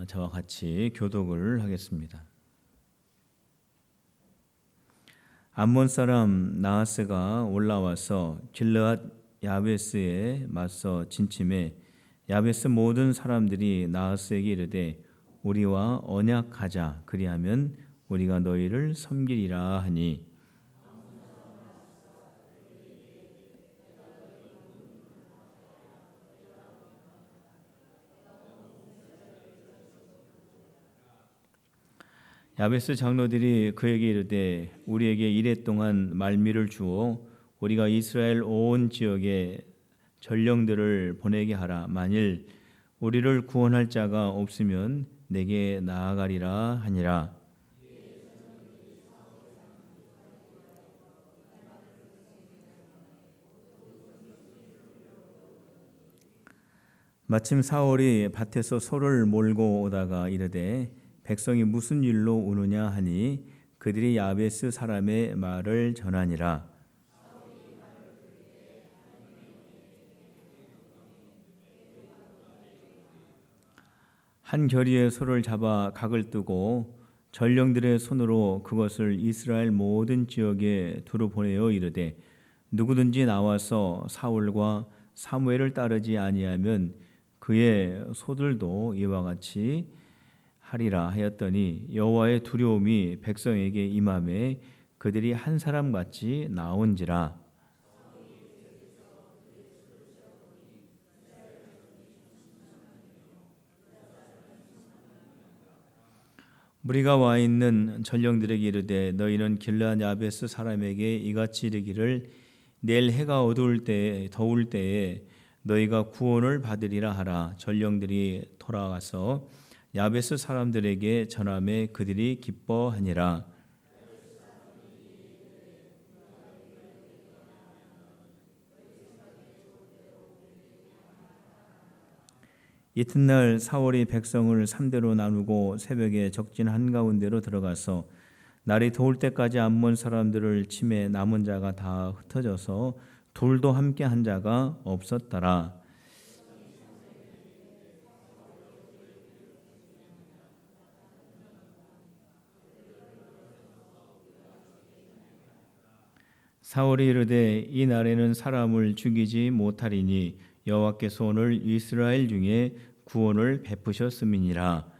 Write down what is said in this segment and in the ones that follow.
저와 같이 교독을 하겠습니다. 암몬 사람 나하스가 올라와서 길르앗 야베스에 맞서 진침해 야베스 모든 사람들이 나하스에게 이르되 우리와 언약하자 그리하면 우리가 너희를 섬기리라 하니 야베스 장로들이 그에게 이르되 우리에게 이랫동안 말미를 주어 우리가 이스라엘 온 지역에 전령들을 보내게 하라. 만일 우리를 구원할 자가 없으면 내게 나아가리라 하니라. 마침 사울이 밭에서 소를 몰고 오다가 이르되 백성이 무슨 일로 우느냐 하니 그들이 야베스 사람의 말을 전하니라. 한 겨리의 소를 잡아 각을 뜨고 전령들의 손으로 그것을 이스라엘 모든 지역에 두루 보내어 이르되 누구든지 나와서 사울과 사무엘을 따르지 아니하면 그의 소들도 이와 같이 하리라 하였더니 여호와의 두려움이 백성에게 임함에 그들이 한 사람 같이 나온지라. 무리가 와 있는 전령들에게 이르되 너희는 길르앗 야베스 사람에게 이같이 이르기를 내일 해가 어두울 때에 더울 때에 너희가 구원을 받으리라 하라. 전령들이 돌아가서 야베스 사람들에게 전하매 그들이 기뻐하니라. 이튿날 사울이 백성을 3대로 나누고 새벽에 적진 한가운데로 들어가서 날이 더울 때까지 암몬 사람들을 치매 남은 자가 다 흩어져서 둘도 함께 한 자가 없었더라. 사울이 이르되 이 날에는 사람을 죽이지 못하리니 여호와께서 오늘 이스라엘 중에 구원을 베푸셨음이니라.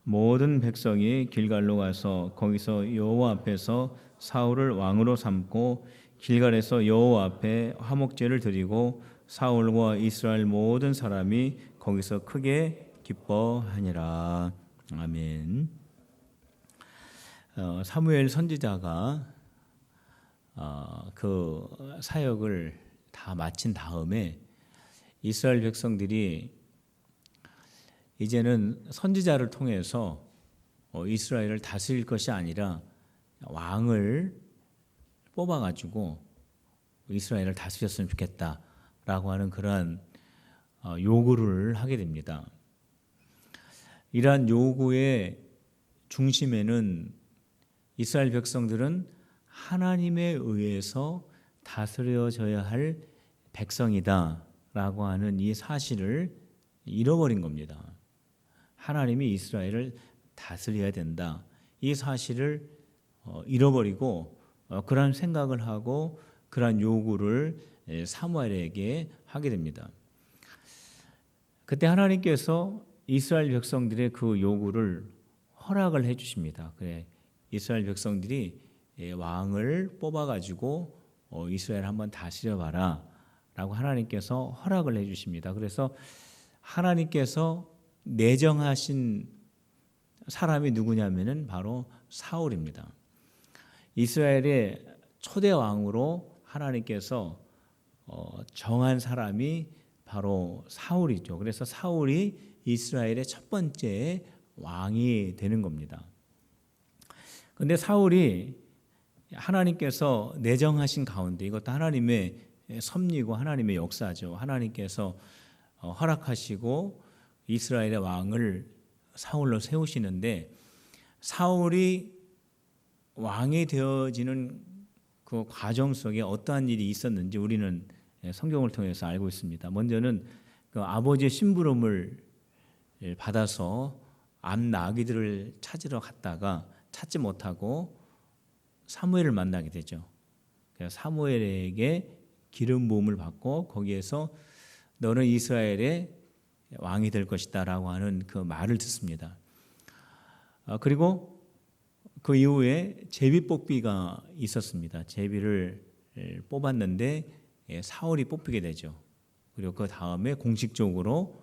모든 백성이 길갈로 가서 거기서 여호와 앞에서 사울을 왕으로 삼고 길갈에서 여호와 앞에 화목제를 드리고 사울과 이스라엘 모든 사람이 거기서 크게 기뻐하니라. 아멘. 사무엘 선지자가 그 사역을 다 마친 다음에 이스라엘 백성들이 이제는 선지자를 통해서 이스라엘을 다스릴 것이 아니라 왕을 뽑아가지고 이스라엘을 다스렸으면 좋겠다라고 하는 그러한 요구를 하게 됩니다. 이러한 요구의 중심에는 이스라엘 백성들은 하나님에 의해서 다스려져야 할 백성이다라고 하는 이 사실을 잃어버린 겁니다. 하나님이 이스라엘을 다스려야 된다. 이 사실을 잃어버리고 그러한 생각을 하고 그러한 요구를 사무엘에게 하게 됩니다. 그때 하나님께서 이스라엘 백성들의 그 요구를 허락을 해 주십니다. 그래 이스라엘 백성들이 왕을 뽑아가지고 이스라엘 한번 다스려 봐라 라고 하나님께서 허락을 해 주십니다. 그래서 하나님께서 내정하신 사람이 누구냐면은 바로 사울입니다. 이스라엘의 초대 왕으로 하나님께서 정한 사람이 바로 사울이죠. 그래서 사울이 이스라엘의 첫 번째 왕이 되는 겁니다. 그런데 사울이 하나님께서 내정하신 가운데 이것도 하나님의 섭리고 하나님의 역사죠. 하나님께서 허락하시고 이스라엘의 왕을 사울로 세우시는데 사울이 왕이 되어지는 그 과정 속에 어떠한 일이 있었는지 우리는 성경을 통해서 알고 있습니다. 먼저는 그 아버지의 심부름을 받아서 암나귀들을 찾으러 갔다가 찾지 못하고 사무엘을 만나게 되죠. 그래서 사무엘에게 기름 부음을 받고 거기에서 너는 이스라엘의 왕이 될 것이다라고 하는 그 말을 듣습니다. 그리고 그 이후에 제비뽑기가 있었습니다. 제비를 뽑았는데 사울이 뽑히게 되죠. 그리고 그 다음에 공식적으로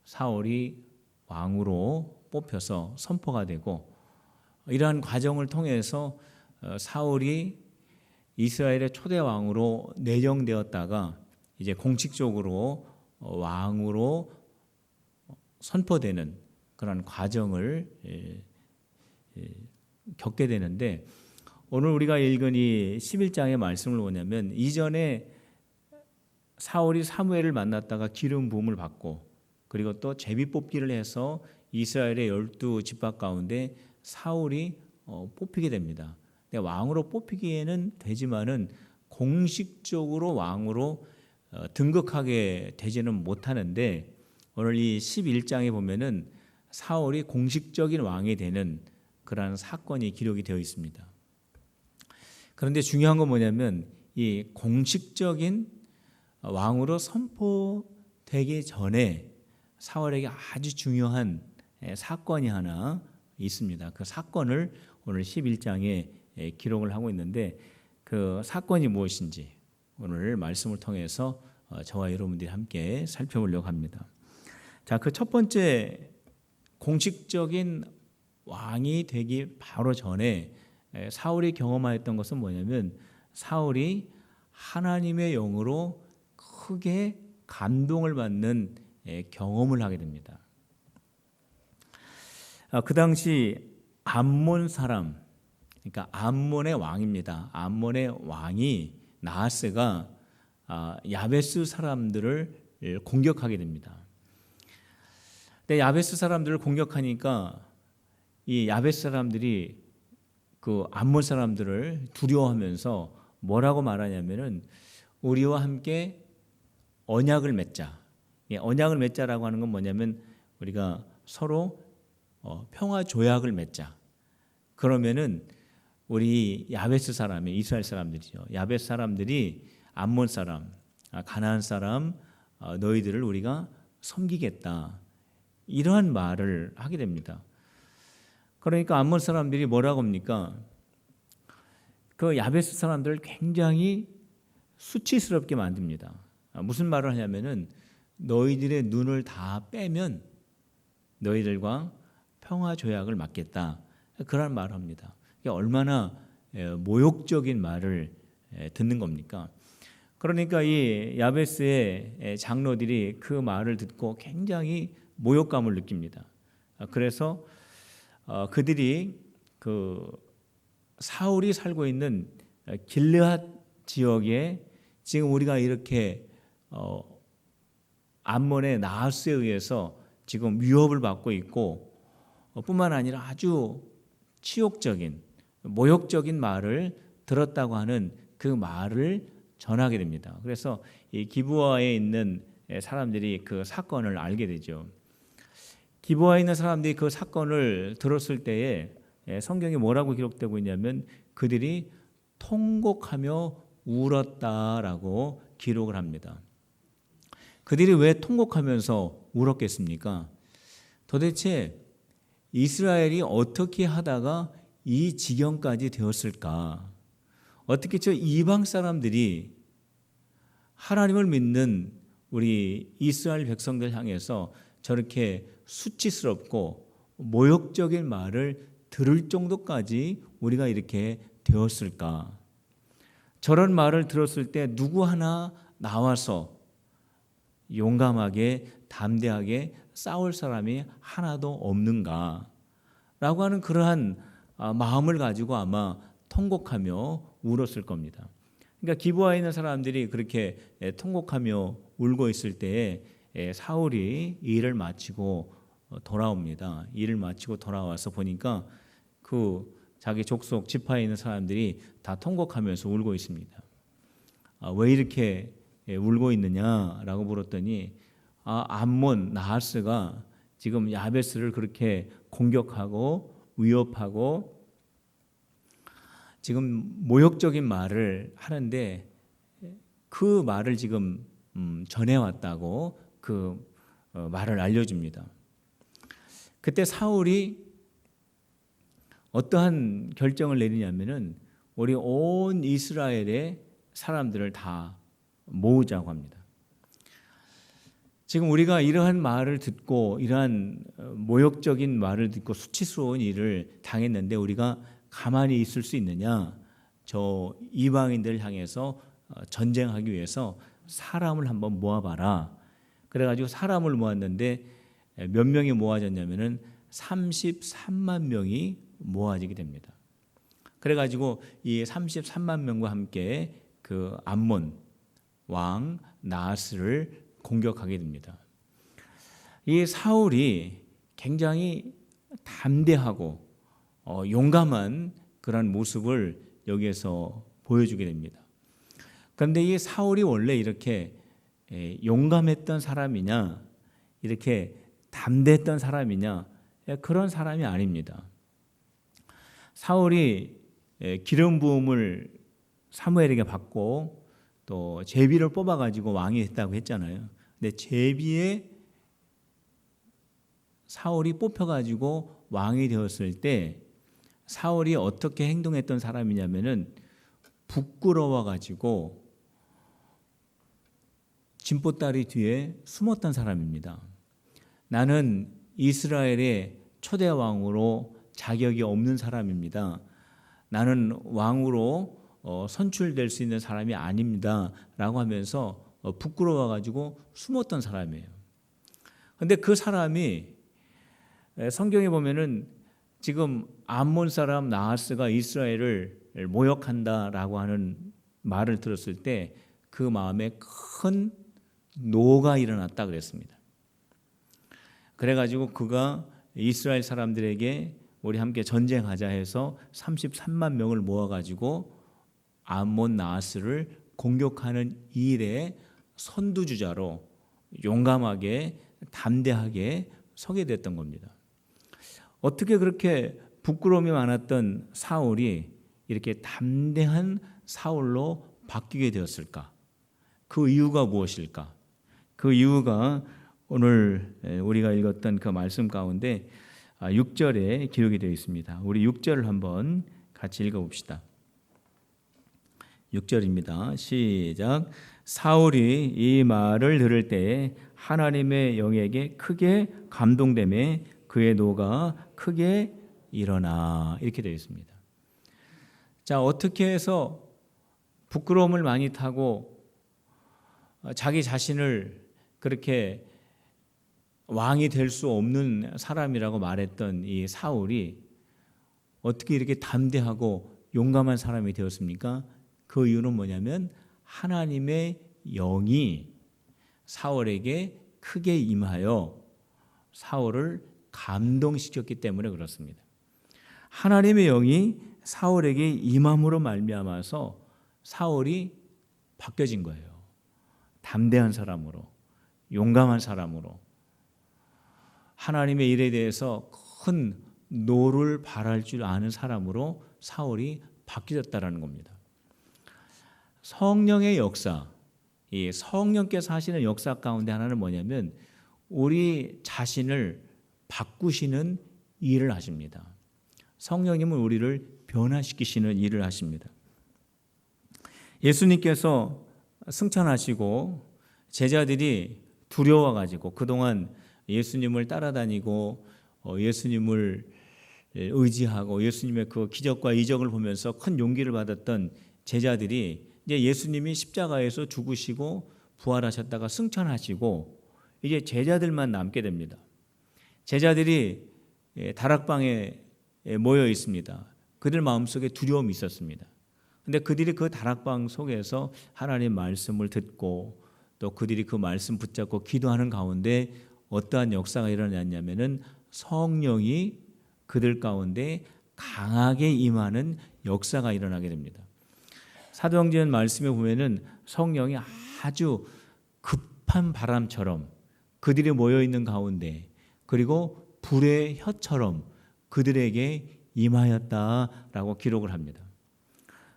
사울이 왕으로 뽑혀서 선포가 되고, 이러한 과정을 통해서 사울이 이스라엘의 초대 왕으로 내정되었다가 이제 공식적으로 왕으로 선포되는 그런 과정을 겪게 되는데, 오늘 우리가 읽은 이 11장의 말씀을 보냐면 이전에 사울이 사무엘을 만났다가 기름 부음을 받고 그리고 또 제비뽑기를 해서 이스라엘의 12지파 가운데 사울이 뽑히게 됩니다. 근데 왕으로 뽑히기에는 되지만은 공식적으로 왕으로 등극하게 되지는 못하는데, 오늘 이 11장에 보면은 사울이 공식적인 왕이 되는 그러한 사건이 기록이 되어 있습니다. 그런데 중요한 건 뭐냐면 이 공식적인 왕으로 선포되기 전에 사울에게 아주 중요한 사건이 하나 있습니다. 그 사건을 오늘 11장에 기록을 하고 있는데, 그 사건이 무엇인지 오늘 말씀을 통해서 저와 여러분들이 함께 살펴보려고 합니다. 자, 그 첫 번째 공식적인 왕이 되기 바로 전에 사울이 경험하였던 것은 뭐냐면 사울이 하나님의 영으로 크게 감동을 받는 경험을 하게 됩니다. 그 당시 암몬 사람, 그러니까 암몬의 왕입니다. 암몬의 왕이 나하스가 야베스 사람들을 공격하게 됩니다. 근데 야베스 사람들을 공격하니까 이 야베스 사람들이 그 암몬 사람들을 두려워하면서 뭐라고 말하냐면은 우리와 함께 언약을 맺자. 언약을 맺자라고 하는 건 뭐냐면 우리가 서로 평화 조약을 맺자. 그러면은 우리 야베스 사람이 이스라엘 사람들이죠. 야베스 사람들이 암몬 사람, 가나안 사람 너희들을 우리가 섬기겠다. 이러한 말을 하게 됩니다. 그러니까 암몬 사람들이 뭐라고 합니까? 그 야베스 사람들을 굉장히 수치스럽게 만듭니다. 무슨 말을 하냐면은 너희들의 눈을 다 빼면 너희들과 평화 조약을 맺겠다. 그런 말을 합니다. 얼마나 모욕적인 말을 듣는 겁니까? 그러니까 이 야베스의 장로들이 그 말을 듣고 굉장히 모욕감을 느낍니다. 그래서 그들이 그 사울이 살고 있는 길르앗 지역에 지금 우리가 이렇게 암몬의 나하스에 의해서 지금 위협을 받고 있고 뿐만 아니라 아주 치욕적인 모욕적인 말을 들었다고 하는 그 말을 전하게 됩니다. 그래서 이 기브아에 있는 사람들이 그 사건을 알게 되죠. 기브아에 있는 사람들이 그 사건을 들었을 때에 성경에 뭐라고 기록되고 있냐면 그들이 통곡하며 울었다라고 기록을 합니다. 그들이 왜 통곡하면서 울었겠습니까? 도대체 이스라엘이 어떻게 하다가 이 지경까지 되었을까? 어떻게 저 이방 사람들이 하나님을 믿는 우리 이스라엘 백성들 향해서 저렇게 수치스럽고 모욕적인 말을 들을 정도까지 우리가 이렇게 되었을까? 저런 말을 들었을 때 누구 하나 나와서 용감하게 담대하게 싸울 사람이 하나도 없는가? 라고 하는 그러한 마음을 가지고 아마 통곡하며 울었을 겁니다. 그러니까 기브아에 있는 사람들이 그렇게 통곡하며 울고 있을 때에 사울이 일을 마치고 돌아옵니다. 일을 마치고 돌아와서 보니까 그 자기 족속 지파에 있는 사람들이 다 통곡하면서 울고 있습니다. 왜 이렇게 울고 있느냐라고 물었더니 암몬 나하스가 지금 야베스를 그렇게 공격하고 위협하고 지금 모욕적인 말을 하는데 그 말을 지금 전해왔다고 그 말을 알려줍니다. 그때 사울이 어떠한 결정을 내리냐면은 우리 온 이스라엘의 사람들을 다 모으자고 합니다. 지금 우리가 이러한 말을 듣고 이러한 모욕적인 말을 듣고 수치스러운 일을 당했는데 우리가 가만히 있을 수 있느냐? 저 이방인들을 향해서 전쟁하기 위해서 사람을 한번 모아봐라. 그래가지고 사람을 모았는데 몇 명이 모아졌냐면은 33만 명이 모아지게 됩니다. 그래가지고 이 33만 명과 함께 그 암몬 왕 나하스를 공격하게 됩니다. 이 사울이 굉장히 담대하고 용감한 그런 모습을 여기에서 보여주게 됩니다. 그런데 이 사울이 원래 이렇게 용감했던 사람이냐, 이렇게 담대했던 사람이냐, 그런 사람이 아닙니다. 사울이 기름 부음을 사무엘에게 받고 또 제비를 뽑아가지고 왕이 했다고 했잖아요. 근데 제비에 사울이 뽑혀가지고 왕이 되었을 때 사울이 어떻게 행동했던 사람이냐면은 부끄러워가지고 진보다리 뒤에 숨었던 사람입니다. 나는 이스라엘의 초대 왕으로 자격이 없는 사람입니다. 나는 왕으로 선출될 수 있는 사람이 아닙니다. 라고 하면서 부끄러워가지고 숨었던 사람이에요. 그런데 그 사람이 성경에 보면은 지금 암몬 사람 나하스가 이스라엘을 모욕한다라고 하는 말을 들었을 때 그 마음에 큰 노가 일어났다 그랬습니다. 그래가지고 그가 이스라엘 사람들에게 우리 함께 전쟁하자 해서 33만 명을 모아가지고 암몬 나하스를 공격하는 일에 선두주자로 용감하게 담대하게 서게 됐던 겁니다. 어떻게 그렇게 부끄러움이 많았던 사울이 이렇게 담대한 사울로 바뀌게 되었을까? 그 이유가 무엇일까? 그 이유가 오늘 우리가 읽었던 그 말씀 가운데 6절에 기록이 되어 있습니다. 우리 6절을 한번 같이 읽어봅시다. 6절입니다. 시작. 사울이 이 말을 들을 때 하나님의 영에게 크게 감동되매 그의 노가 크게 일어나, 이렇게 되어 있습니다. 자, 어떻게 해서 부끄러움을 많이 타고 자기 자신을 그렇게 왕이 될 수 없는 사람이라고 말했던 이 사울이 어떻게 이렇게 담대하고 용감한 사람이 되었습니까? 그 이유는 뭐냐면 하나님의 영이 사울에게 크게 임하여 사울을 감동시켰기 때문에 그렇습니다. 하나님의 영이 사울에게 임함으로 말미암아서 사울이 바뀌어진 거예요. 담대한 사람으로, 용감한 사람으로, 하나님의 일에 대해서 큰 노를 발할 줄 아는 사람으로 사울이 바뀌었다라는 겁니다. 성령의 역사, 이 성령께서 하시는 역사 가운데 하나는 뭐냐면 우리 자신을 바꾸시는 일을 하십니다. 성령님은 우리를 변화시키시는 일을 하십니다. 예수님께서 승천하시고 제자들이 두려워가지고 그동안 예수님을 따라다니고 예수님을 의지하고 예수님의 그 기적과 이적을 보면서 큰 용기를 받았던 제자들이 이제 예수님이 십자가에서 죽으시고 부활하셨다가 승천하시고 이제 제자들만 남게 됩니다. 제자들이 다락방에 모여 있습니다. 그들 마음속에 두려움이 있었습니다. 근데 그들이 그 다락방 속에서 하나님 말씀을 듣고 또 그들이 그 말씀 붙잡고 기도하는 가운데 어떠한 역사가 일어났냐면은 성령이 그들 가운데 강하게 임하는 역사가 일어나게 됩니다. 사도행전 말씀에 보면은 성령이 아주 급한 바람처럼 그들이 모여 있는 가운데 그리고 불의 혀처럼 그들에게 임하였다라고 기록을 합니다.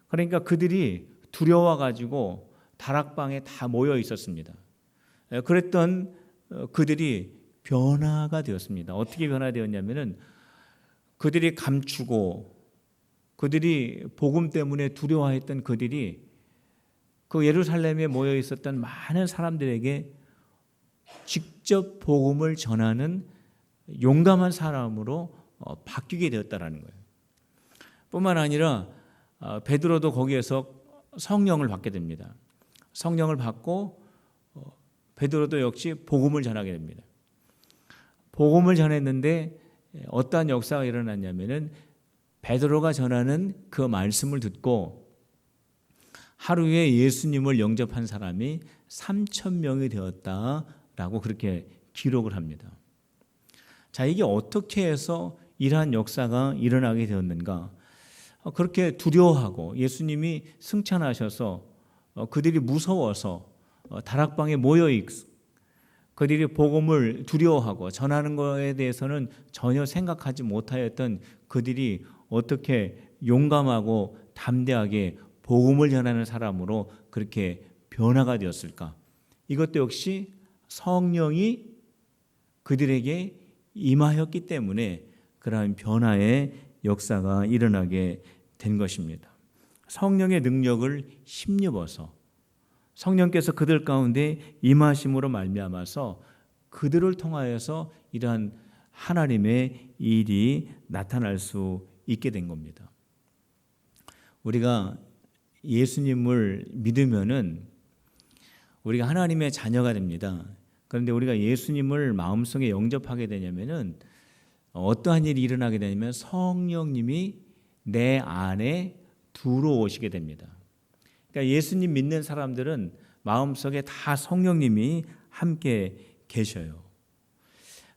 그러니까 그들이 두려워 가지고 다락방에 다 모여 있었습니다. 그랬던 그들이 변화가 되었습니다. 어떻게 변화되었냐면은 그들이 감추고 그들이 복음 때문에 두려워했던 그들이 그 예루살렘에 모여 있었던 많은 사람들에게 직접 복음을 전하는 용감한 사람으로 바뀌게 되었다라는 거예요. 뿐만 아니라 베드로도 거기에서 성령을 받게 됩니다. 성령을 받고 베드로도 역시 복음을 전하게 됩니다. 복음을 전했는데 어떠한 역사가 일어났냐면은 베드로가 전하는 그 말씀을 듣고 하루에 예수님을 영접한 사람이 3,000명이 되었다라고 그렇게 기록을 합니다. 자, 이게 어떻게 해서 이러한 역사가 일어나게 되었는가? 그렇게 두려워하고 예수님이 승천하셔서 그들이 무서워서 다락방에 모여 있고 그들이 복음을 두려워하고 전하는 것에 대해서는 전혀 생각하지 못하였던 그들이 어떻게 용감하고 담대하게 복음을 전하는 사람으로 그렇게 변화가 되었을까? 이것도 역시 성령이 그들에게 임하였기 때문에 그러한 변화의 역사가 일어나게 된 것입니다. 성령의 능력을 힘입어서 성령께서 그들 가운데 임하심으로 말미암아서 그들을 통하여서 이러한 하나님의 일이 나타날 수 있게 된 겁니다. 우리가 예수님을 믿으면은 우리가 하나님의 자녀가 됩니다. 그런데 우리가 예수님을 마음속에 영접하게 되냐면은 어떠한 일이 일어나게 되냐면 성령님이 내 안에 들어오시게 됩니다. 그러니까 예수님 믿는 사람들은 마음속에 다 성령님이 함께 계셔요.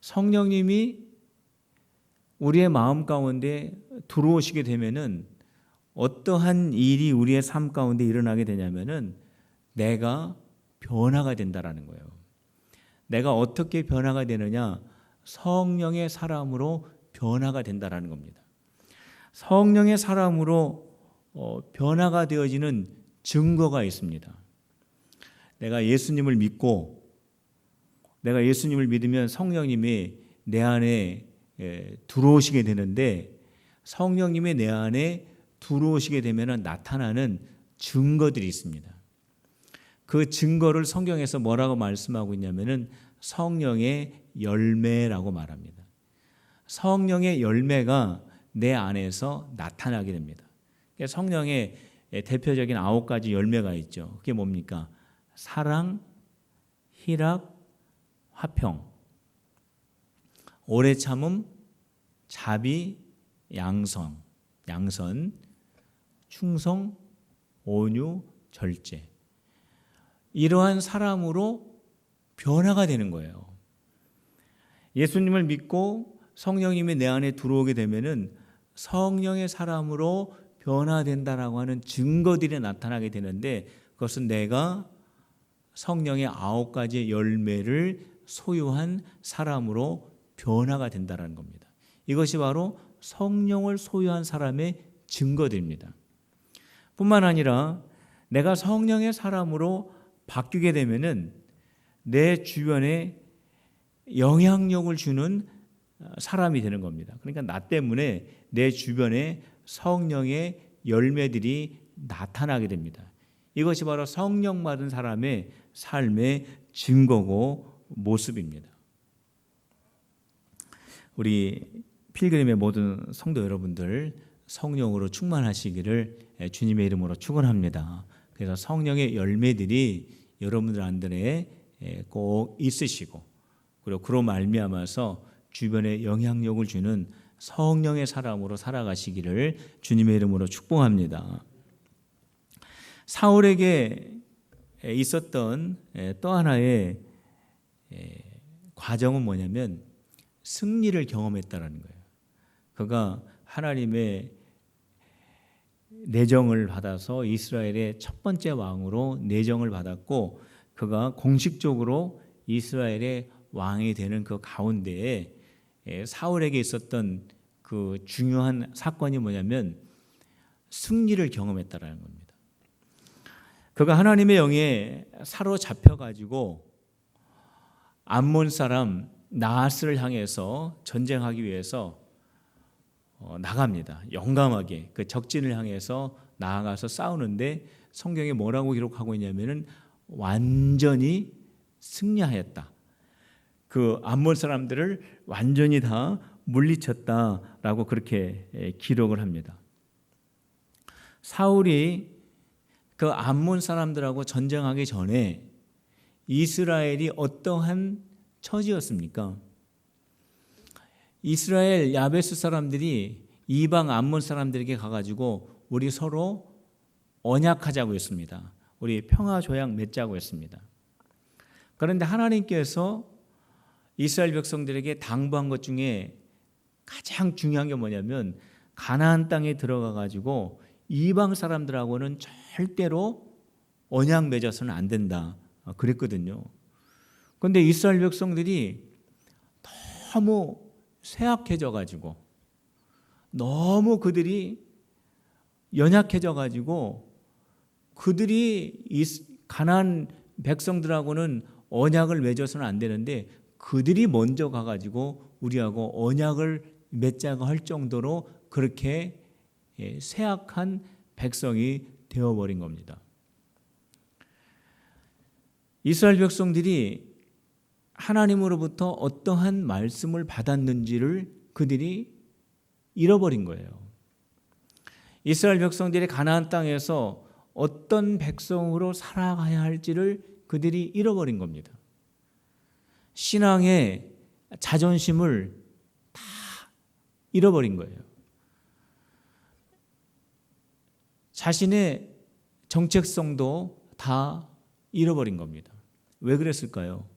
성령님이 우리의 마음 가운데 들어오시게 되면은 어떠한 일이 우리의 삶 가운데 일어나게 되냐면은 내가 변화가 된다라는 거예요. 내가 어떻게 변화가 되느냐? 성령의 사람으로 변화가 된다라는 겁니다. 성령의 사람으로 변화가 되어지는 증거가 있습니다. 내가 예수님을 믿고 내가 예수님을 믿으면 성령님이 내 안에 들어오시게 되는데 성령님이 내 안에 들어오시게 되면 나타나는 증거들이 있습니다. 그 증거를 성경에서 뭐라고 말씀하고 있냐면은 성령의 열매라고 말합니다. 성령의 열매가 내 안에서 나타나게 됩니다. 성령의 대표적인 9가지 열매가 있죠. 그게 뭡니까? 사랑, 희락, 화평, 오래 참음, 자비, 양선, 충성, 온유, 절제. 이러한 사람으로 변화가 되는 거예요. 예수님을 믿고 성령님이 내 안에 들어오게 되면은 성령의 사람으로 변화된다라고 하는 증거들이 나타나게 되는데 그것은 내가 성령의 9가지 열매를 소유한 사람으로 변화가 된다는 겁니다. 이것이 바로 성령을 소유한 사람의 증거들입니다. 뿐만 아니라 내가 성령의 사람으로 바뀌게 되면은 내 주변에 영향력을 주는 사람이 되는 겁니다. 그러니까 나 때문에 내 주변에 성령의 열매들이 나타나게 됩니다. 이것이 바로 성령 받은 사람의 삶의 증거고 모습입니다. 우리 필그림의 모든 성도 여러분들 성령으로 충만하시기를 주님의 이름으로 축원합니다. 그래서 성령의 열매들이 여러분들 안에 꼭 있으시고 그리고 그로 말미암아서 주변에 영향력을 주는 성령의 사람으로 살아가시기를 주님의 이름으로 축복합니다. 사울에게 있었던 또 하나의 과정은 뭐냐면 승리를 경험했다는 거예요. 그가 하나님의 내정을 받아서 이스라엘의 첫 번째 왕으로 내정을 받았고 그가 공식적으로 이스라엘의 왕이 되는 그 가운데에 사울에게 있었던 그 중요한 사건이 뭐냐면 승리를 경험했다라는 겁니다. 그가 하나님의 영에 사로잡혀 가지고 암몬 사람 나하스를 향해서 전쟁하기 위해서 나갑니다. 용감하게 그 적진을 향해서 나아가서 싸우는데 성경에 뭐라고 기록하고 있냐면은 완전히 승리하였다. 그 암몬 사람들을 완전히 다 물리쳤다라고 그렇게 기록을 합니다. 사울이 그 암몬 사람들하고 전쟁하기 전에 이스라엘이 어떠한 처지였습니까? 이스라엘 야베스 사람들이 이방 암몬 사람들에게 가가지고 우리 서로 언약하자고 했습니다. 우리 평화 조약 맺자고 했습니다. 그런데 하나님께서 이스라엘 백성들에게 당부한 것 중에 가장 중요한 게 뭐냐면 가나안 땅에 들어가 가지고 이방 사람들하고는 절대로 언약 맺어서는 안 된다 그랬거든요. 그런데 이스라엘 백성들이 너무 쇠약해져 가지고 너무 그들이 연약해져 가지고 그들이 가나안 백성들하고는 언약을 맺어서는 안 되는데 그들이 먼저 가가지고 우리하고 언약을 맺자고 할 정도로 그렇게 쇠약한 백성이 되어버린 겁니다. 이스라엘 백성들이 하나님으로부터 어떠한 말씀을 받았는지를 그들이 잃어버린 거예요. 이스라엘 백성들이 가나안 땅에서 어떤 백성으로 살아가야 할지를 그들이 잃어버린 겁니다. 신앙의 자존심을 다 잃어버린 거예요. 자신의 정체성도 다 잃어버린 겁니다. 왜 그랬을까요?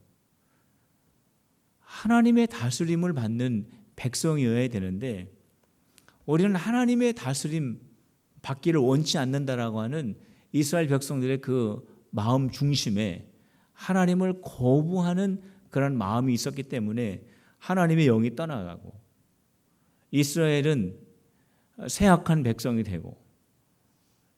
하나님의 다스림을 받는 백성이어야 되는데 우리는 하나님의 다스림 받기를 원치 않는다라고 하는 이스라엘 백성들의 그 마음 중심에 하나님을 거부하는 그런 마음이 있었기 때문에 하나님의 영이 떠나가고 이스라엘은 쇠약한 백성이 되고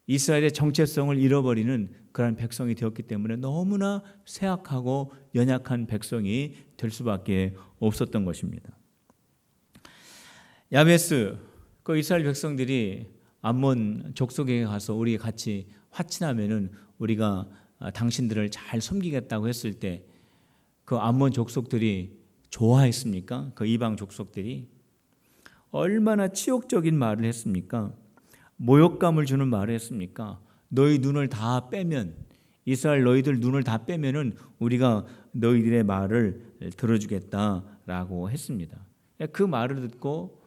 이스라엘의 정체성을 잃어버리는 그런 백성이 되었기 때문에 너무나 쇠약하고 연약한 백성이 될 수밖에 없었던 것입니다. 야베스 그 이스라엘 백성들이 암몬 족속에게 가서 우리 같이 화친하면은 우리가 당신들을 잘 섬기겠다고 했을 때 그 암몬 족속들이 좋아했습니까? 그 이방 족속들이 얼마나 치욕적인 말을 했습니까? 모욕감을 주는 말을 했습니까? 너희 눈을 다 빼면 이스라엘 너희들 눈을 다 빼면은 우리가 너희들의 말을 들어주겠다라고 했습니다. 그 말을 듣고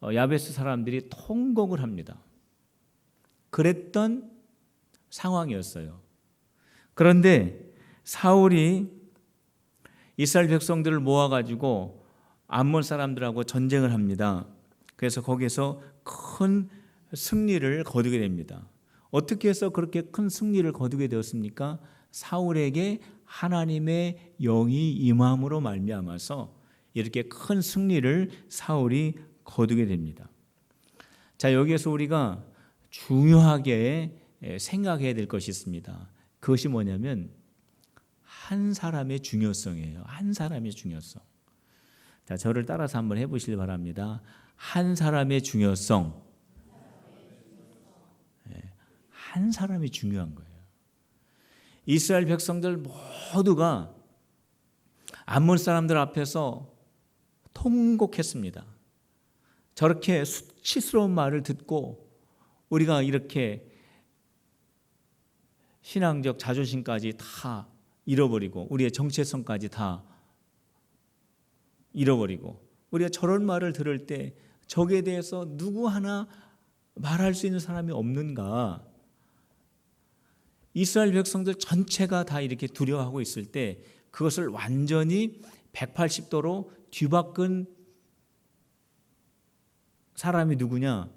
야베스 사람들이 통곡을 합니다. 그랬던 상황이었어요. 그런데 사울이 이스라엘 백성들을 모아가지고 암몬 사람들하고 전쟁을 합니다. 그래서 거기에서 큰 승리를 거두게 됩니다. 어떻게 해서 그렇게 큰 승리를 거두게 되었습니까? 사울에게 하나님의 영이 임함으로 말미암아서 이렇게 큰 승리를 사울이 거두게 됩니다. 자, 여기에서 우리가 중요하게 생각해야 될 것이 있습니다. 그것이 뭐냐면 한 사람의 중요성이에요. 한 사람의 중요성. 자, 저를 따라서 한번 해보시기 바랍니다. 한 사람의 중요성. 한 사람이 중요한 거예요. 이스라엘 백성들 모두가 암몬 사람들 앞에서 통곡했습니다. 저렇게 수치스러운 말을 듣고 우리가 이렇게 신앙적 자존심까지 다 잃어버리고 우리의 정체성까지 다 잃어버리고 우리가 저런 말을 들을 때 저기에 대해서 누구 하나 말할 수 있는 사람이 없는가? 이스라엘 백성들 전체가 다 이렇게 두려워하고 있을 때 그것을 완전히 180도로 뒤바꾼 사람이 누구냐?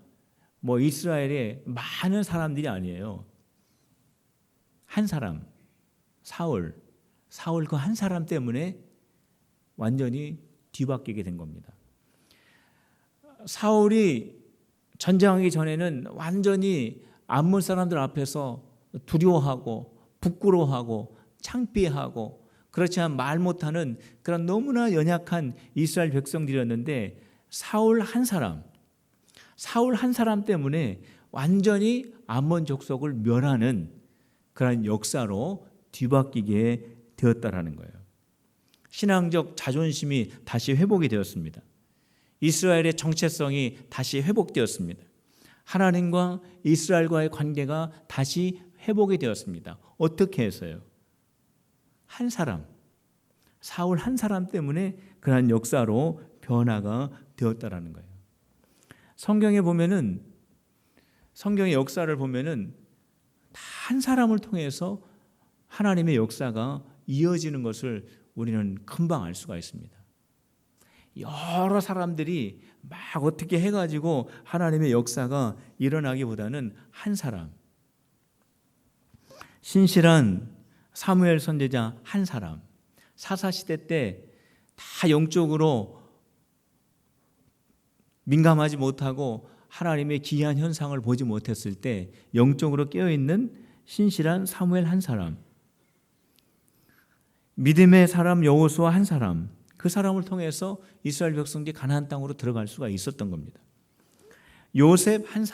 뭐 이스라엘의 많은 사람들이 아니에요. 한 사람, 사울. 사울 그 한 사람 때문에 완전히 뒤바뀌게 된 겁니다. 사울이 전쟁하기 전에는 완전히 암몬 사람들 앞에서 두려워하고 부끄러워하고 창피하고 그렇지만 말 못하는 그런 너무나 연약한 이스라엘 백성들이었는데 사울 한 사람 때문에 완전히 암몬 족속을 멸하는 그런 역사로 뒤바뀌게 되었다라는 거예요. 신앙적 자존심이 다시 회복이 되었습니다. 이스라엘의 정체성이 다시 회복되었습니다. 하나님과 이스라엘과의 관계가 다시 회복이 되었습니다. 어떻게 해서요? 사울 한 사람 때문에 그러한 역사로 변화가 되었다라는 거예요. 성경의 역사를 보면은 다 한 사람을 통해서 하나님의 역사가 이어지는 것을 우리는 금방 알 수가 있습니다. 여러 사람들이 막 어떻게 해가지고 하나님의 역사가 일어나기보다는 한 사람, 신실한 사무엘 선지자 한 사람, 사사시대 때 다 영적으로 민감하지 못하고 하나님의 기이한 현상을 보지 못했을 때 영적으로 깨어있는 신실한 사무엘 한 사람, 믿음의 사람 여호수아 한 사람, 그 사람을 통해서 이스라엘 백성들이 가나안 땅으로 들어갈 수가 있었던 겁니다. 요셉 한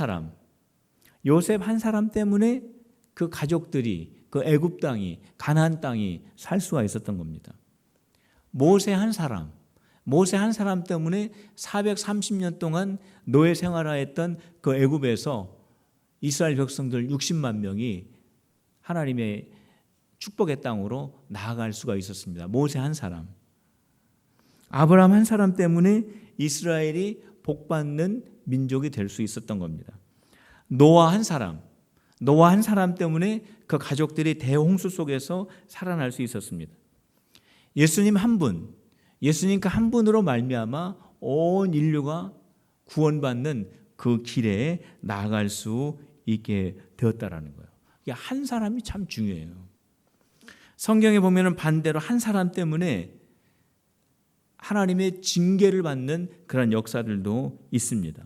사람 때문에 그 가족들이 그 애굽 땅이 가나안 땅이 살 수가 있었던 겁니다. 모세 한 사람 때문에 430년 동안 노예 생활하였던 그 애굽에서 이스라엘 백성들 60만 명이 하나님의 축복의 땅으로 나아갈 수가 있었습니다. 모세 한 사람. 아브라함 한 사람 때문에 이스라엘이 복받는 민족이 될 수 있었던 겁니다. 노아 한 사람 때문에 그 가족들이 대홍수 속에서 살아날 수 있었습니다. 예수님 그 한 분으로 말미암아 온 인류가 구원받는 그 길에 나아갈 수 있게 되었다라는 거예요. 한 사람이 참 중요해요. 성경에 보면은 반대로 한 사람 때문에 하나님의 징계를 받는 그런 역사들도 있습니다.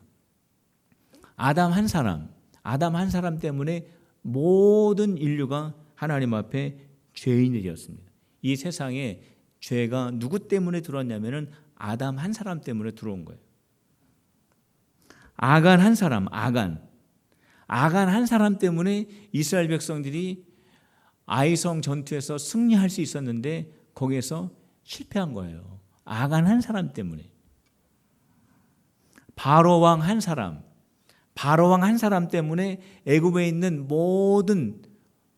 아담 한 사람 때문에 모든 인류가 하나님 앞에 죄인들이었습니다. 이 세상에 죄가 누구 때문에 들어왔냐면은 아담 한 사람 때문에 들어온 거예요. 아간 한 사람 때문에 이스라엘 백성들이 아이성 전투에서 승리할 수 있었는데 거기에서 실패한 거예요. 아간 한 사람 때문에. 바로왕 한 사람 때문에 애굽에 있는 모든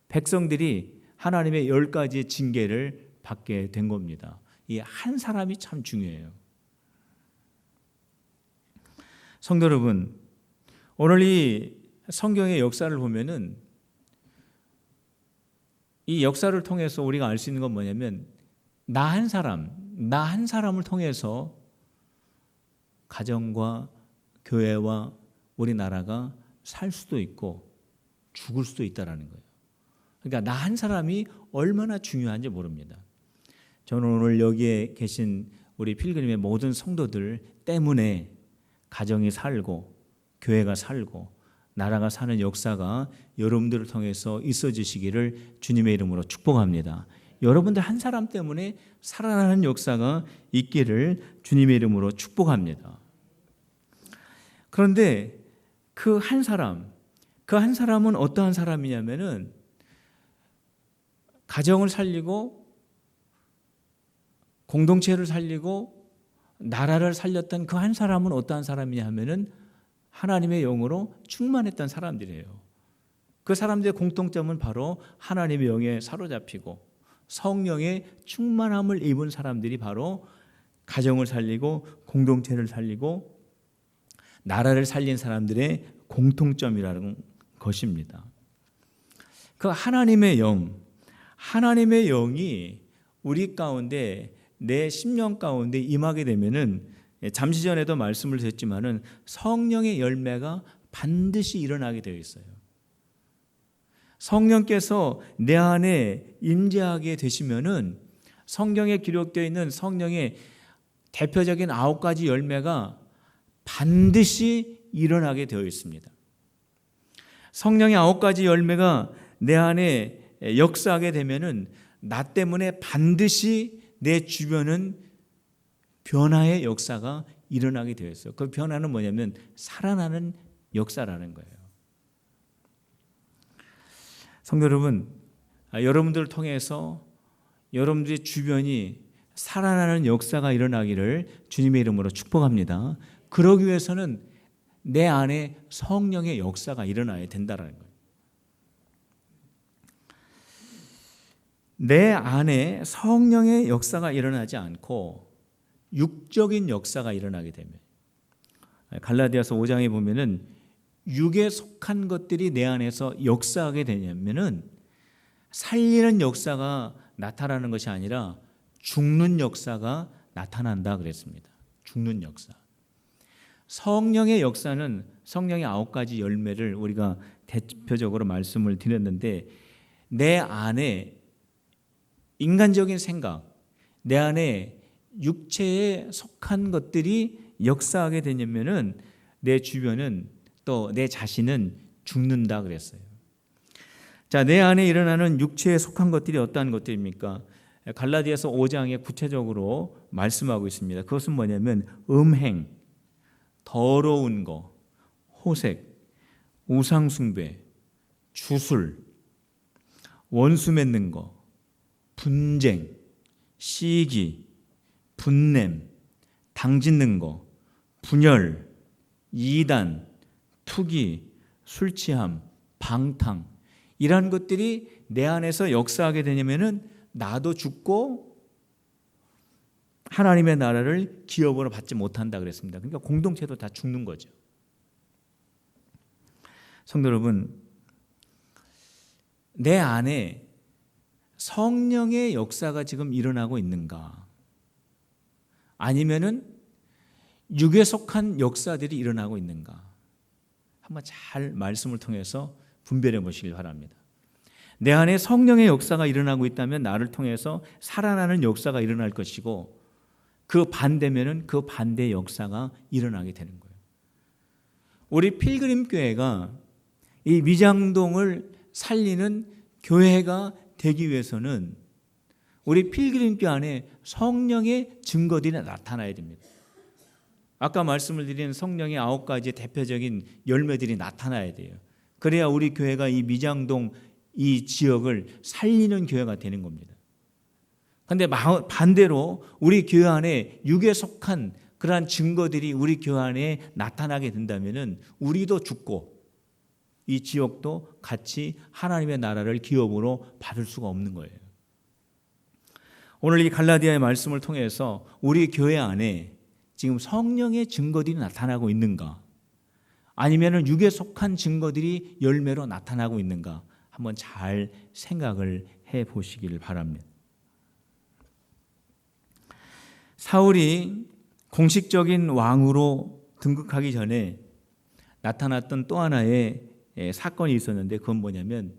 백성들이 하나님의 10가지의 징계를 받게 된 겁니다. 이 한 사람이 참 중요해요. 성도 여러분, 오늘 이 성경의 역사를 보면은 이 역사를 통해서 우리가 알 수 있는 건 뭐냐면 나 한 사람을 통해서 가정과 교회와 우리나라가 살 수도 있고 죽을 수도 있다라는 거예요. 그러니까 나 한 사람이 얼마나 중요한지 모릅니다. 저는 오늘 여기에 계신 우리 필그림의 모든 성도들 때문에 가정이 살고 교회가 살고 나라가 사는 역사가 여러분들을 통해서 있어지시기를 주님의 이름으로 축복합니다. 여러분들 한 사람 때문에 살아나는 역사가 있기를 주님의 이름으로 축복합니다. 그런데 그 한 사람은 어떠한 사람이냐면은 가정을 살리고 공동체를 살리고 나라를 살렸던 그 한 사람은 어떠한 사람이냐 하면은 하나님의 영으로 충만했던 사람들이에요. 그 사람들의 공통점은 바로 하나님의 영에 사로잡히고 성령의 충만함을 입은 사람들이 바로 가정을 살리고 공동체를 살리고 나라를 살린 사람들의 공통점이라는 것입니다. 그 하나님의 영이 우리 가운데 내 심령 가운데 임하게 되면은 잠시 전에도 말씀을 드렸지만은 성령의 열매가 반드시 일어나게 되어 있어요. 성령께서 내 안에 임재하게 되시면은 성경에 기록되어 있는 성령의 대표적인 9가지 열매가 반드시 일어나게 되어 있습니다. 성령의 9가지 열매가 내 안에 역사하게 되면은 나 때문에 반드시 내 주변은 변화의 역사가 일어나게 되어 있어요. 그 변화는 뭐냐면 살아나는 역사라는 거예요. 성도 여러분, 여러분들을 통해서 여러분들의 주변이 살아나는 역사가 일어나기를 주님의 이름으로 축복합니다. 그러기 위해서는 내 안에 성령의 역사가 일어나야 된다는 거예요. 내 안에 성령의 역사가 일어나지 않고 육적인 역사가 일어나게 되면, 갈라디아서 5장에 보면은 육에 속한 것들이 내 안에서 역사하게 되냐면은 살리는 역사가 나타나는 것이 아니라 죽는 역사가 나타난다 그랬습니다. 죽는 역사. 성령의 역사는 성령의 9가지 열매를 우리가 대표적으로 말씀을 드렸는데, 내 안에 인간적인 생각, 내 안에 육체에 속한 것들이 역사하게 되냐면은 내 주변은 또 내 자신은 죽는다 그랬어요. 자, 내 안에 일어나는 육체에 속한 것들이 어떠한 것들입니까? 갈라디아서 5장에 구체적으로 말씀하고 있습니다. 그것은 뭐냐면 음행, 더러운 거, 호색, 우상숭배, 주술, 원수 맺는 거, 분쟁, 시기, 분냄, 당짓는 거, 분열, 이단, 투기, 술취함, 방탕, 이러한 것들이 내 안에서 역사하게 되냐면은 나도 죽고 하나님의 나라를 기업으로 받지 못한다 그랬습니다. 그러니까 공동체도 다 죽는 거죠. 성도 여러분, 내 안에 성령의 역사가 지금 일어나고 있는가? 아니면은 육에 속한 역사들이 일어나고 있는가? 한번 잘 말씀을 통해서 분별해 보시길 바랍니다. 내 안에 성령의 역사가 일어나고 있다면 나를 통해서 살아나는 역사가 일어날 것이고, 그 반대면은 그 반대의 역사가 일어나게 되는 거예요. 우리 필그림 교회가 이 미장동을 살리는 교회가 되기 위해서는 우리 필그림 교회 안에 성령의 증거들이 나타나야 됩니다. 아까 말씀을 드린 성령의 9가지 대표적인 열매들이 나타나야 돼요. 그래야 우리 교회가 이 미장동 이 지역을 살리는 교회가 되는 겁니다. 그런데 반대로 우리 교회 안에 육에 속한 그러한 증거들이 우리 교회 안에 나타나게 된다면 우리도 죽고 이 지역도 같이 하나님의 나라를 기업으로 받을 수가 없는 거예요. 오늘 이 갈라디아의 말씀을 통해서 우리 교회 안에 지금 성령의 증거들이 나타나고 있는가, 아니면 육에 속한 증거들이 열매로 나타나고 있는가, 한번 잘 생각을 해 보시기를 바랍니다. 사울이 공식적인 왕으로 등극하기 전에 나타났던 또 하나의 사건이 있었는데, 그건 뭐냐면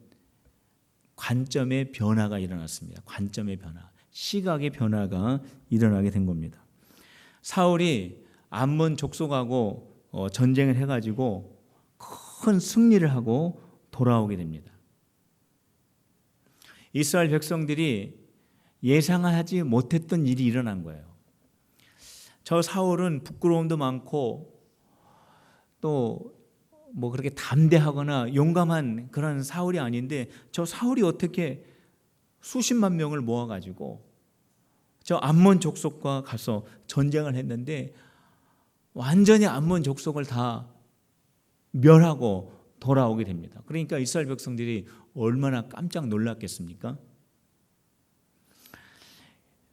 관점의 변화가 일어났습니다. 관점의 변화, 시각의 변화가 일어나게 된 겁니다. 사울이 암몬 족속하고 전쟁을 해가지고 큰 승리를 하고 돌아오게 됩니다. 이스라엘 백성들이 예상하지 못했던 일이 일어난 거예요. 저 사울은 부끄러움도 많고 또 뭐 그렇게 담대하거나 용감한 그런 사울이 아닌데, 저 사울이 어떻게 수십만 명을 모아가지고 저 암몬 족속과 가서 전쟁을 했는데 완전히 암몬 족속을 다 멸하고 돌아오게 됩니다. 그러니까 이스라엘 백성들이 얼마나 깜짝 놀랐겠습니까?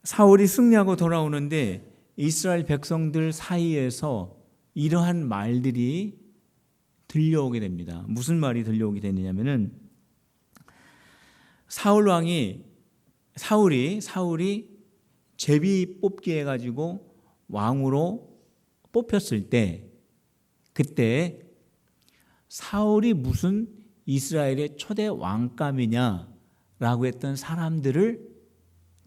사울이 승리하고 돌아오는데 이스라엘 백성들 사이에서 이러한 말들이 들려오게 됩니다. 무슨 말이 들려오게 되느냐면은 사울이 제비 뽑기 해가지고 왕으로 뽑혔을 때, 그때 사울이 무슨 이스라엘의 초대 왕감이냐라고 했던 사람들을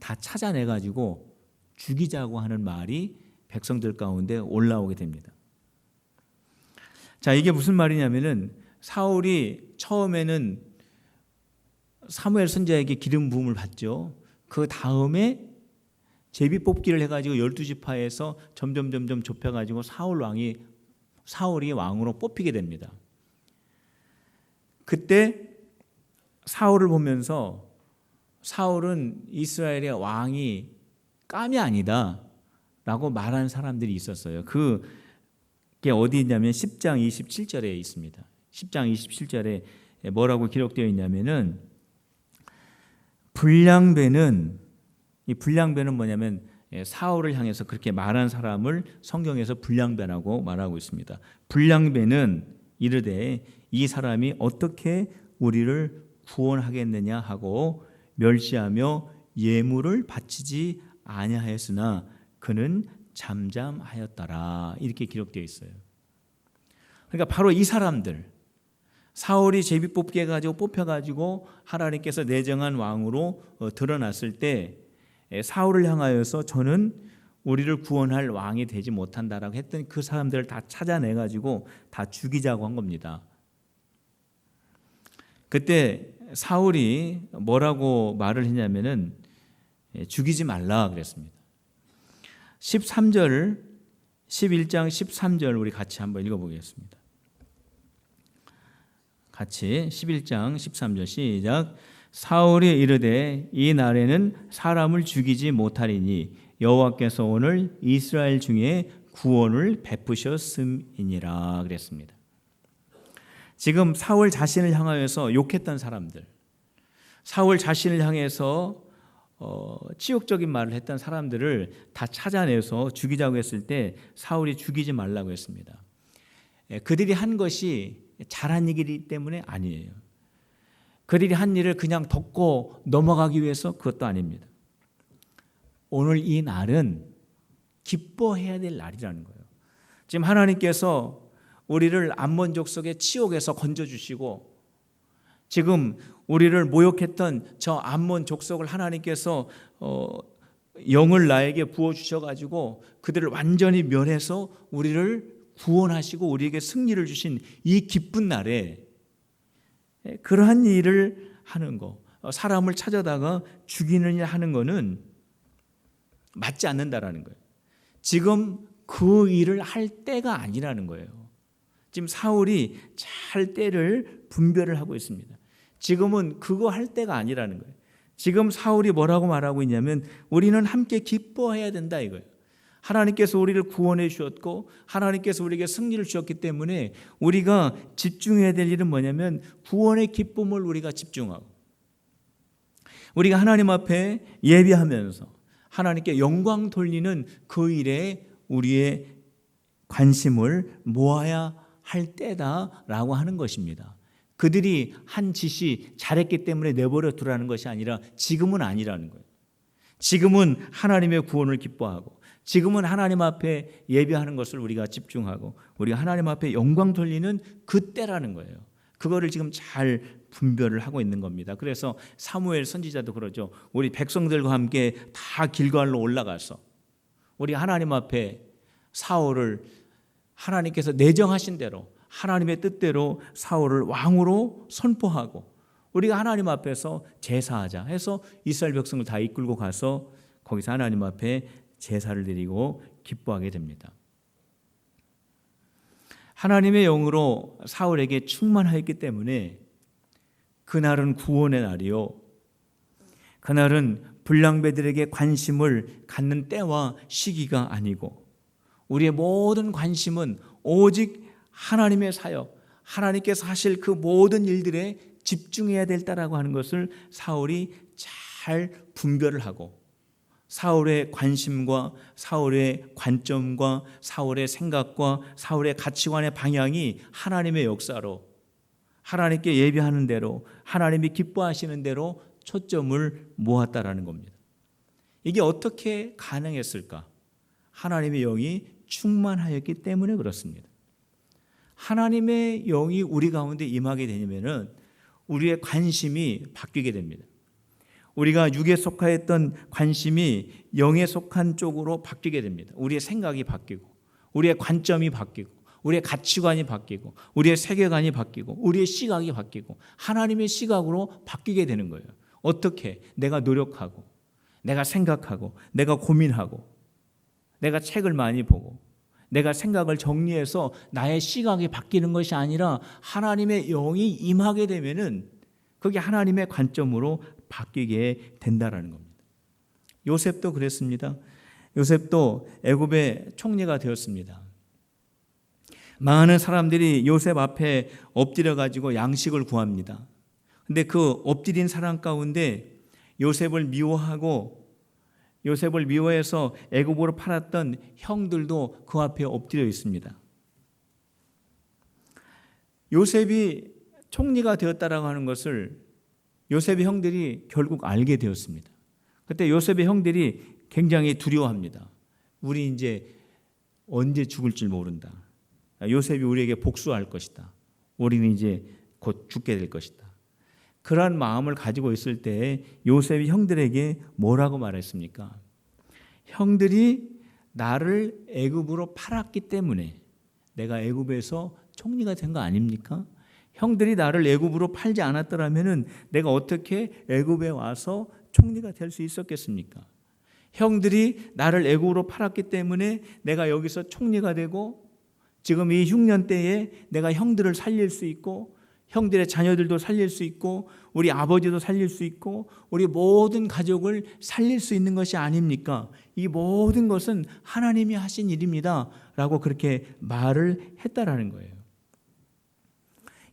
다 찾아내 가지고 죽이자고 하는 말이 백성들 가운데 올라오게 됩니다. 자, 이게 무슨 말이냐면은 사울이 처음에는 사무엘 선지자에게 기름 부음을 받죠. 그 다음에 제비 뽑기를 해가지고 12지파에서 점점 좁혀가지고 사울이 왕으로 뽑히게 됩니다. 그때 사울을 보면서 사울은 이스라엘의 왕이 깜이 아니다 라고 말한 사람들이 있었어요. 그게 어디 있냐면 10장 27절에 있습니다. 10장 27절에 뭐라고 기록되어 있냐면은 이 불량배는 뭐냐면 사울을 향해서 그렇게 말한 사람을 성경에서 불량배라고 말하고 있습니다. 불량배는 이르되 이 사람이 어떻게 우리를 구원하겠느냐 하고 멸시하며 예물을 바치지 아니하였으나 그는 잠잠하였더라. 이렇게 기록되어 있어요. 그러니까 바로 이 사람들, 사울이 제비 뽑기 해가지고 뽑혀가지고 하나님께서 내정한 왕으로 드러났을 때 사울을 향하여서 저는 우리를 구원할 왕이 되지 못한다라고 했던 그 사람들을 다 찾아내가지고 다 죽이자고 한 겁니다. 그때 사울이 뭐라고 말을 했냐면은 죽이지 말라 그랬습니다. 11장 13절 우리 같이 한번 읽어보겠습니다. 같이 11장 13절 시작. 사울이 이르되 이 날에는 사람을 죽이지 못하리니 여호와께서 오늘 이스라엘 중에 구원을 베푸셨음이니라 그랬습니다. 지금 사울 자신을 향하여서 욕했던 사람들, 사울 자신을 향해서 치욕적인 말을 했던 사람들을 다 찾아내서 죽이자고 했을 때 사울이 죽이지 말라고 했습니다. 그들이 한 것이 잘한 일이기 때문에 아니에요. 그들이 한 일을 그냥 덮고 넘어가기 위해서 그것도 아닙니다. 오늘 이 날은 기뻐해야 될 날이라는 거예요. 지금 하나님께서 우리를 암몬 족속의 치욕에서 건져주시고 지금 우리를 모욕했던 저 암몬 족속을 하나님께서 영을 나에게 부어주셔가지고 그들을 완전히 멸해서 우리를 구원하시고 우리에게 승리를 주신 이 기쁜 날에 그러한 일을 하는 거, 사람을 찾아다가 죽이는 일 하는 거는 맞지 않는다라는 거예요. 지금 그 일을 할 때가 아니라는 거예요. 지금 사울이 잘 때를 분별을 하고 있습니다. 지금은 그거 할 때가 아니라는 거예요. 지금 사울이 뭐라고 말하고 있냐면 우리는 함께 기뻐해야 된다 이거예요. 하나님께서 우리를 구원해 주셨고 하나님께서 우리에게 승리를 주셨기 때문에 우리가 집중해야 될 일은 뭐냐면 구원의 기쁨을 우리가 집중하고 우리가 하나님 앞에 예배하면서 하나님께 영광 돌리는 그 일에 우리의 관심을 모아야 할 때다라고 하는 것입니다. 그들이 한 짓이 잘했기 때문에 내버려 두라는 것이 아니라 지금은 아니라는 거예요. 지금은 하나님의 구원을 기뻐하고 지금은 하나님 앞에 예배하는 것을 우리가 집중하고 우리가 하나님 앞에 영광 돌리는 그때라는 거예요. 그거를 지금 잘 분별을 하고 있는 겁니다. 그래서 사무엘 선지자도 그러죠. 우리 백성들과 함께 다 길갈로 올라가서 우리 하나님 앞에 사울을 하나님께서 내정하신 대로 하나님의 뜻대로 사울을 왕으로 선포하고 우리가 하나님 앞에서 제사하자 해서 이스라엘 백성을 다 이끌고 가서 거기서 하나님 앞에 제사를 드리고 기뻐하게 됩니다. 하나님의 영으로 사울에게 충만하였기 때문에 그날은 구원의 날이요. 그날은 불량배들에게 관심을 갖는 때와 시기가 아니고 우리의 모든 관심은 오직 하나님의 사역, 하나님께서 하실 그 모든 일들에 집중해야 될 때라고 하는 것을 사울이 잘 분별을 하고 사울의 관심과 사울의 관점과 사울의 생각과 사울의 가치관의 방향이 하나님의 역사로 하나님께 예배하는 대로 하나님이 기뻐하시는 대로 초점을 모았다라는 겁니다. 이게 어떻게 가능했을까? 하나님의 영이 충만하였기 때문에 그렇습니다. 하나님의 영이 우리 가운데 임하게 되면은 우리의 관심이 바뀌게 됩니다. 우리가 육에 속하였던 관심이 영에 속한 쪽으로 바뀌게 됩니다. 우리의 생각이 바뀌고, 우리의 관점이 바뀌고, 우리의 가치관이 바뀌고, 우리의 세계관이 바뀌고, 우리의 시각이 바뀌고, 하나님의 시각으로 바뀌게 되는 거예요. 어떻게? 내가 노력하고, 내가 생각하고, 내가 고민하고, 내가 책을 많이 보고, 내가 생각을 정리해서 나의 시각이 바뀌는 것이 아니라 하나님의 영이 임하게 되면은 그게 하나님의 관점으로 바뀌게 된다라는 겁니다. 요셉도 그랬습니다. 요셉도 애굽의 총리가 되었습니다. 많은 사람들이 요셉 앞에 엎드려 가지고 양식을 구합니다. 근데 그 엎드린 사람 가운데 요셉을 미워해서 애굽으로 팔았던 형들도 그 앞에 엎드려 있습니다. 요셉이 총리가 되었다라고 하는 것을 요셉의 형들이 결국 알게 되었습니다. 그때 요셉의 형들이 굉장히 두려워합니다. 우리 이제 언제 죽을 줄 모른다. 요셉이 우리에게 복수할 것이다. 우리는 이제 곧 죽게 될 것이다. 그러한 마음을 가지고 있을 때 요셉이 형들에게 뭐라고 말했습니까? 형들이 나를 애굽으로 팔았기 때문에 내가 애굽에서 총리가 된 거 아닙니까? 형들이 나를 애굽으로 팔지 않았더라면 내가 어떻게 애굽에 와서 총리가 될 수 있었겠습니까? 형들이 나를 애굽으로 팔았기 때문에 내가 여기서 총리가 되고 지금 이 흉년 때에 내가 형들을 살릴 수 있고 형들의 자녀들도 살릴 수 있고 우리 아버지도 살릴 수 있고 우리 모든 가족을 살릴 수 있는 것이 아닙니까? 이 모든 것은 하나님이 하신 일입니다 라고 그렇게 말을 했다라는 거예요.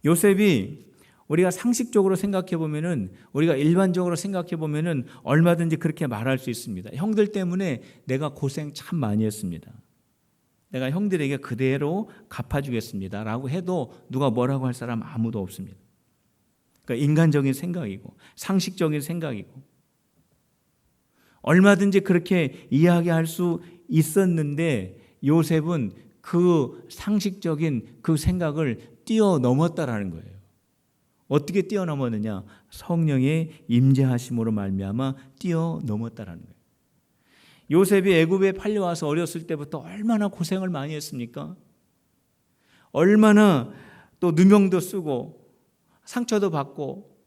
요셉이 우리가 상식적으로 생각해 보면은 우리가 일반적으로 생각해 보면은 얼마든지 그렇게 말할 수 있습니다. 형들 때문에 내가 고생 참 많이 했습니다. 내가 형들에게 그대로 갚아주겠습니다 라고 해도 누가 뭐라고 할 사람 아무도 없습니다. 그러니까 인간적인 생각이고 상식적인 생각이고 얼마든지 그렇게 이야기할 수 있었는데 요셉은 그 상식적인 그 생각을 뛰어넘었다라는 거예요. 어떻게 뛰어넘었느냐? 성령의 임재하심으로 말미암아 뛰어넘었다라는 거예요. 요셉이 애굽에 팔려와서 어렸을 때부터 얼마나 고생을 많이 했습니까? 얼마나 또 누명도 쓰고 상처도 받고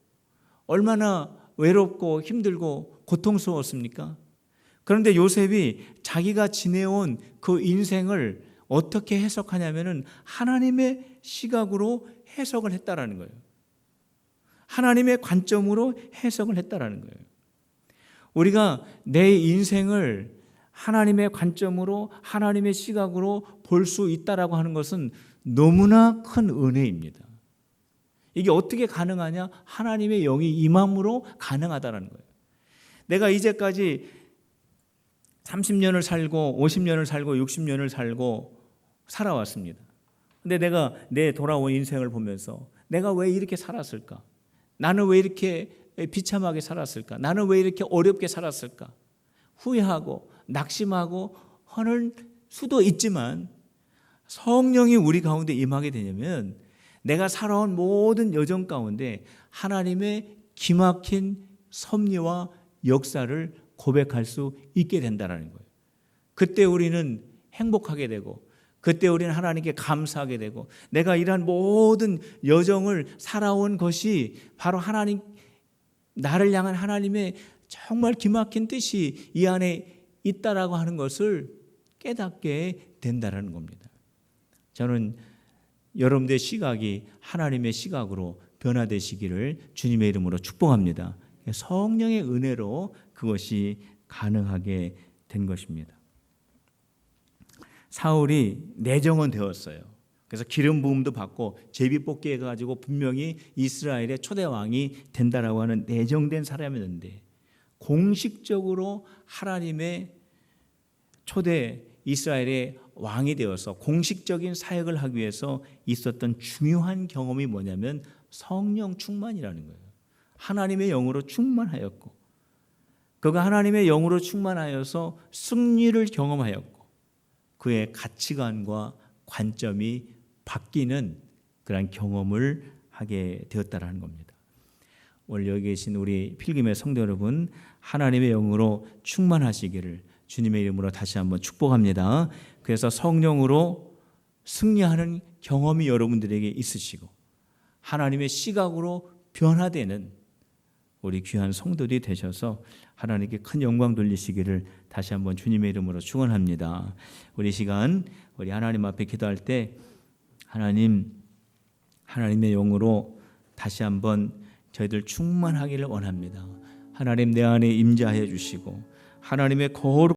얼마나 외롭고 힘들고 고통스러웠습니까? 그런데 요셉이 자기가 지내온 그 인생을 어떻게 해석하냐면은 하나님의 시각으로 해석을 했다라는 거예요. 하나님의 관점으로 해석을 했다라는 거예요. 우리가 내 인생을 하나님의 관점으로 하나님의 시각으로 볼 수 있다라고 하는 것은 너무나 큰 은혜입니다. 이게 어떻게 가능하냐? 하나님의 영이 임함으로 가능하다는 거예요. 내가 이제까지 30년을 살고 50년을 살고 60년을 살고 살아왔습니다. 근데 내가 내 돌아온 인생을 보면서 내가 왜 이렇게 살았을까? 나는 왜 이렇게 비참하게 살았을까? 나는 왜 이렇게 어렵게 살았을까? 후회하고 낙심하고 하는 수도 있지만 성령이 우리 가운데 임하게 되냐면 내가 살아온 모든 여정 가운데 하나님의 기막힌 섭리와 역사를 고백할 수 있게 된다는 거예요. 그때 우리는 행복하게 되고 그때 우리는 하나님께 감사하게 되고 내가 이러한 모든 여정을 살아온 것이 바로 하나님 나를 향한 하나님의 정말 기막힌 뜻이 이 안에 있다라고 하는 것을 깨닫게 된다는 겁니다. 저는 여러분들의 시각이 하나님의 시각으로 변화되시기를 주님의 이름으로 축복합니다. 성령의 은혜로 그것이 가능하게 된 것입니다. 사울이 내정은 되었어요. 그래서 기름 부음도 받고 제비 뽑기 해가지고 분명히 이스라엘의 초대 왕이 된다라고 하는 내정된 사람이었는데 공식적으로 하나님의 초대 이스라엘의 왕이 되어서 공식적인 사역을 하기 위해서 있었던 중요한 경험이 뭐냐면 성령 충만이라는 거예요. 하나님의 영으로 충만하였고 그가 하나님의 영으로 충만하여서 승리를 경험하였고 그의 가치관과 관점이 바뀌는 그런 경험을 하게 되었다라는 겁니다. 오늘 여기 계신 우리 필금의 성도 여러분, 하나님의 영으로 충만하시기를 주님의 이름으로 다시 한번 축복합니다. 그래서 성령으로 승리하는 경험이 여러분들에게 있으시고 하나님의 시각으로 변화되는 우리 귀한 성도들이 되셔서 하나님께 큰 영광 돌리시기를 다시 한번 주님의 이름으로 축원합니다. 우리 시간 우리 하나님 앞에 기도할 때 하나님의 영으로 다시 한번 저희들 충만하기를 원합니다. 하나님 내 안에 임재하여 주시고 하나님의 거룩